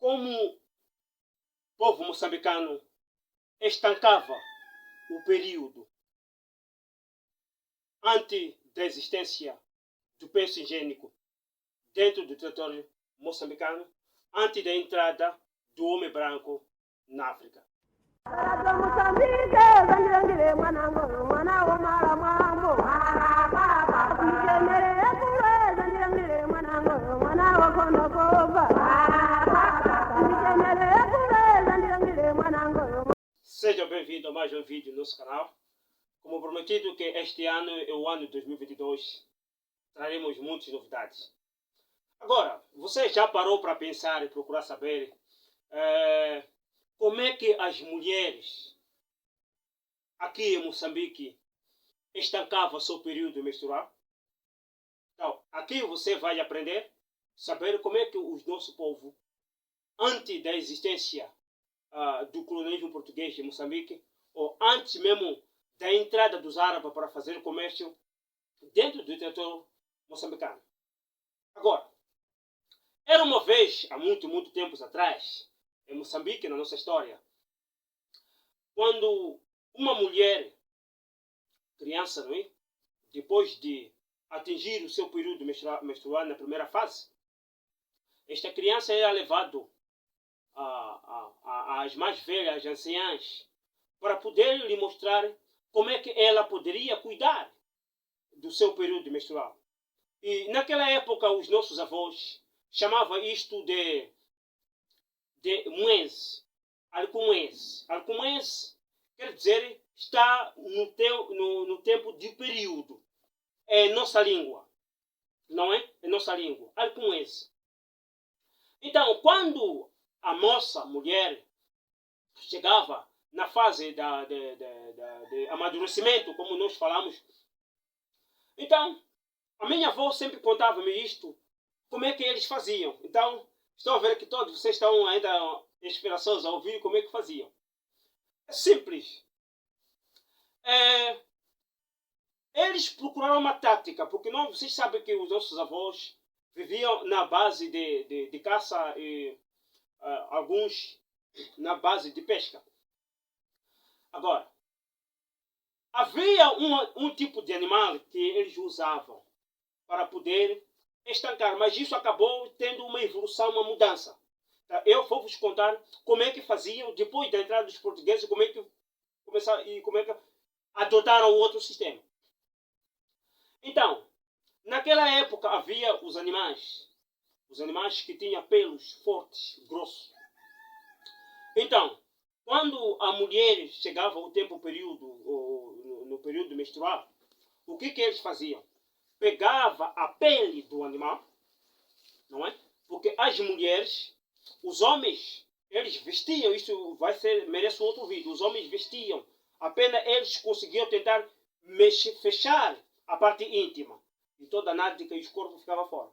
como povo moçambicano estancava o período antes da existência do penso higiênico dentro do território moçambicano, antes da entrada do homem branco na África. Seja bem-vindo a mais um vídeo no nosso canal. Como prometido que este ano é o ano 2022, traremos muitas novidades. Agora, você já parou para pensar e procurar saber como é que as mulheres aqui em Moçambique estancavam seu período menstrual? Então, aqui você vai aprender, saber como é que o nosso povo, antes da existência do colonialismo português em Moçambique, ou antes mesmo da entrada dos árabes para fazer comércio dentro do território moçambicano. Agora, era uma vez, há muito tempos atrás, em Moçambique, na nossa história, quando uma mulher, criança, não é? Depois de atingir o seu período menstrual na primeira fase, esta criança era levada às mais velhas, às anciãs, para poder lhe mostrar como é que ela poderia cuidar do seu período menstrual. E naquela época os nossos avós chamavam isto de muense, alcumuense. Alcumuense quer dizer está no tempo de período. É nossa língua, não é? É nossa língua, alcumuense. Então, quando a moça, mulher, chegava na fase de amadurecimento, como nós falamos, então, a minha avó sempre contava-me isto, como é que eles faziam. Então, estão a ver que todos vocês estão ainda esperançosos a ouvir como é que faziam. É simples. Eles procuraram uma tática, porque vocês sabem que os nossos avós viviam na base de caça e alguns na base de pesca. Agora, havia um tipo de animal que eles usavam para poder estancar, mas isso acabou tendo uma evolução, uma mudança. Eu vou vos contar como é que faziam depois da entrada dos portugueses, como é que começaram e como é que adotaram o outro sistema. Então, naquela época havia os animais que tinham pelos fortes, grossos. Então, quando a mulher chegava ao no período menstrual, o que eles faziam? Pegava a pele do animal, não é? Porque as mulheres, os homens, eles vestiam, isso merece outro vídeo, os homens vestiam, apenas eles conseguiam tentar fechar a parte íntima, e toda a nádega e os corpos ficavam fora.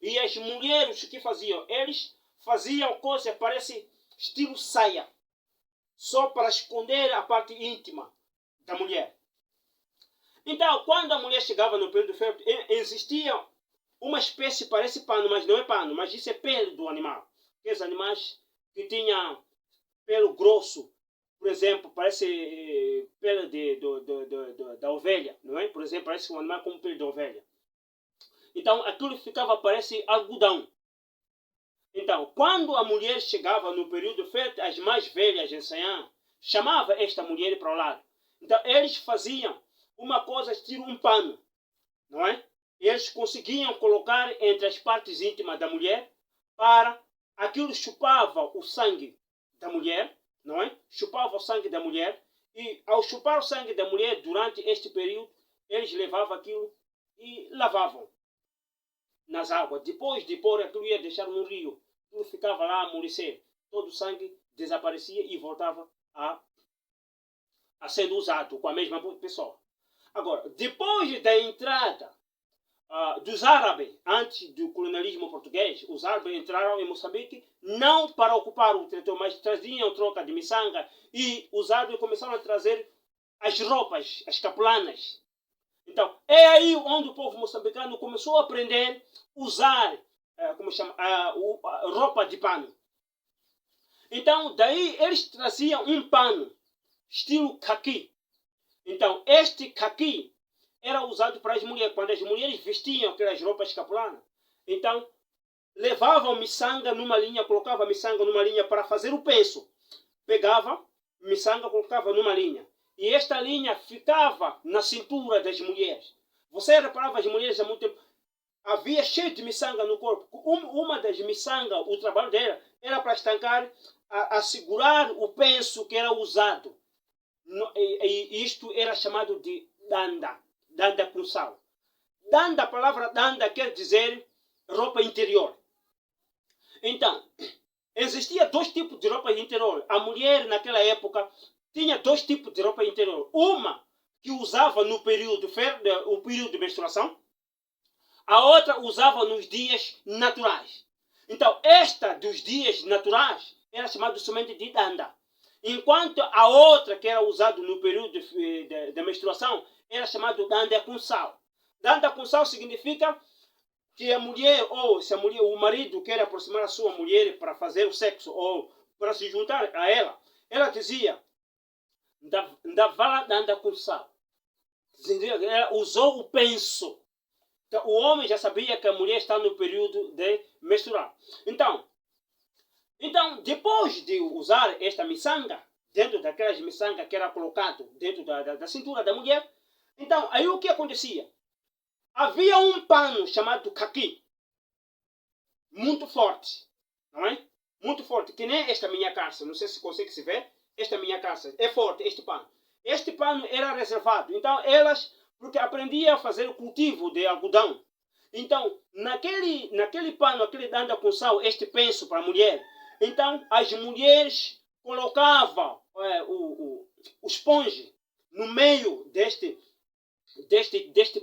E as mulheres, o que faziam? Eles faziam coisa, parece estilo saia, só para esconder a parte íntima da mulher. Então, quando a mulher chegava no período fértil, existia uma espécie, parece pano, mas não é pano, mas isso é pele do animal. Aqueles animais que tinham pelo grosso, por exemplo, parece pele da ovelha, não é? Por exemplo, parece um animal com pele de ovelha. Então, aquilo ficava, parece algodão. Então, quando a mulher chegava no período fértil, as mais velhas anciãs chamavam esta mulher para o lado. Então, eles faziam uma coisa estilo um pano, não é? Eles conseguiam colocar entre as partes íntimas da mulher para aquilo chupava o sangue da mulher, não é? Chupava o sangue da mulher e ao chupar o sangue da mulher durante este período, eles levavam aquilo e lavavam nas águas. Depois de pôr aquilo ia deixar no rio, aquilo ficava lá a amolecer. Todo o sangue desaparecia e voltava a sendo usado com a mesma pessoa. Agora, depois da entrada dos árabes, antes do colonialismo português, os árabes entraram em Moçambique não para ocupar o território, mas traziam troca de miçanga e os árabes começaram a trazer as roupas, as capulanas. Então, é aí onde o povo moçambicano começou a aprender a usar roupa de pano. Então, daí eles traziam um pano, estilo caqui. Então, este caqui era usado para as mulheres. Quando as mulheres vestiam aquelas roupas escapulanas, então, levavam miçanga numa linha, colocavam miçanga numa linha para fazer o penso. Pegava miçanga, colocava numa linha. E esta linha ficava na cintura das mulheres. Você reparava as mulheres há muito tempo, havia cheio de miçanga no corpo. Uma das miçangas, o trabalho dela era para estancar, a segurar o penso que era usado. E isto era chamado de danda. Danda com sal. Danda, a palavra danda quer dizer roupa interior. Então, existia dois tipos de roupa interior. A mulher, naquela época, tinha dois tipos de roupa interior. Uma que usava no período de menstruação. A outra usava nos dias naturais. Então, esta dos dias naturais era chamada somente de danda. Enquanto a outra, que era usada no período de menstruação, era chamada danda com sal. Danda com sal significa que a mulher, ou se a mulher, o marido quer aproximar a sua mulher para fazer o sexo, ou para se juntar a ela dizia, danda com sal. Ela usou o penso. Então, o homem já sabia que a mulher está no período de menstruar. Então, depois de usar esta miçanga, dentro daquelas miçangas que era colocado dentro da cintura da mulher, então, aí o que acontecia? Havia um pano chamado caqui, muito forte, não é? Muito forte, que nem esta minha calça, não sei se consegue se ver, esta minha calça, é forte este pano. Este pano era reservado, então elas, porque aprendiam a fazer o cultivo de algodão. Então, naquele pano, aquele danda com sal, este penso para a mulher, então as mulheres colocavam o esponja no meio deste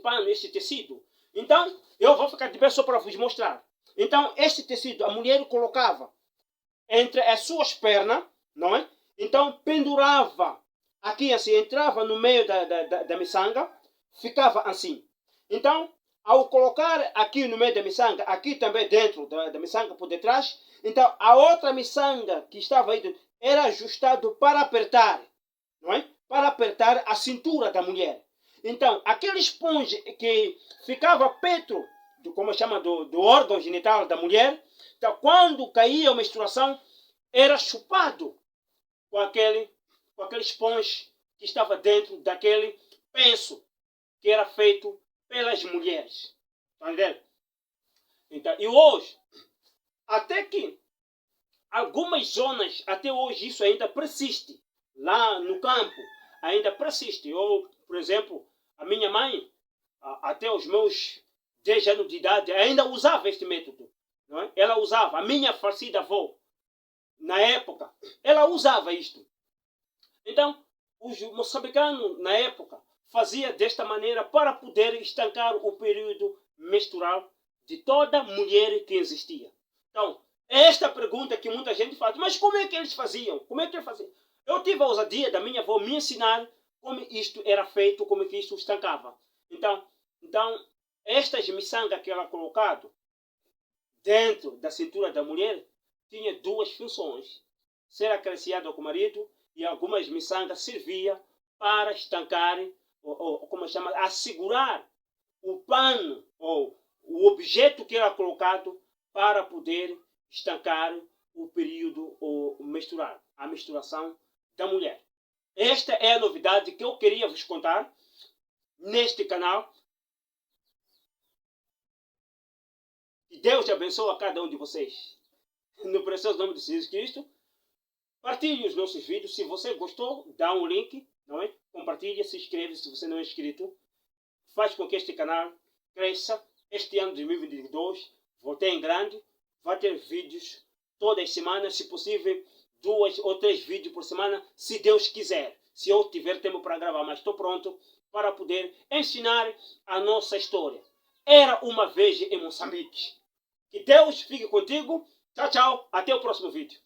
pano, este tecido. Então, eu vou ficar de pé só para vos mostrar. Então, este tecido, a mulher colocava entre as suas pernas, não é? Então, pendurava aqui assim, entrava no meio da miçanga, ficava assim. Então, ao colocar aqui no meio da miçanga, aqui também dentro da miçanga por detrás, então a outra miçanga que estava aí era ajustado para apertar, não é? Para apertar a cintura da mulher. Então, aquele esponja que ficava perto, como chama, do órgão genital da mulher, então, quando caía a menstruação, era chupado com aquele esponja que estava dentro daquele penso que era feito pelas mulheres. Está entendendo? Então, e hoje, até que algumas zonas, até hoje isso ainda persiste. Lá no campo, ainda persiste. Ou, por exemplo, a minha mãe, até os meus 10 anos de idade, ainda usava este método. Não é? Ela usava. A minha falecida avó, na época, ela usava isto. Então, os moçambicanos, na época, faziam desta maneira para poder estancar o período menstrual de toda mulher que existia. Então, esta pergunta que muita gente faz, mas como é que eles faziam? Como é que eles faziam? Eu tive a ousadia da minha avó me ensinar como isto era feito, como que isto estancava. Então estas miçangas que ela colocado dentro da cintura da mulher tinha duas funções. Ser acariciada com o marido e algumas miçangas serviam para estancar, ou como chama, assegurar o pano ou o objeto que era colocado para poder estancar o período menstrual, a menstruação da mulher. Esta é a novidade que eu queria vos contar neste canal. Que Deus abençoe a cada um de vocês. No precioso nome de Jesus Cristo. Partilhe os nossos vídeos. Se você gostou, dá um link, não é? Compartilha, se inscreve se você não é inscrito. Faz com que este canal cresça. Este ano de 2022 voltei em grande. Vai ter vídeos todas as semanas, se possível 2 ou 3 vídeos por semana, se Deus quiser. Se eu tiver tempo para gravar, mas estou pronto para poder ensinar a nossa história. Era uma vez em Moçambique. Que Deus fique contigo. Tchau, tchau. Até o próximo vídeo.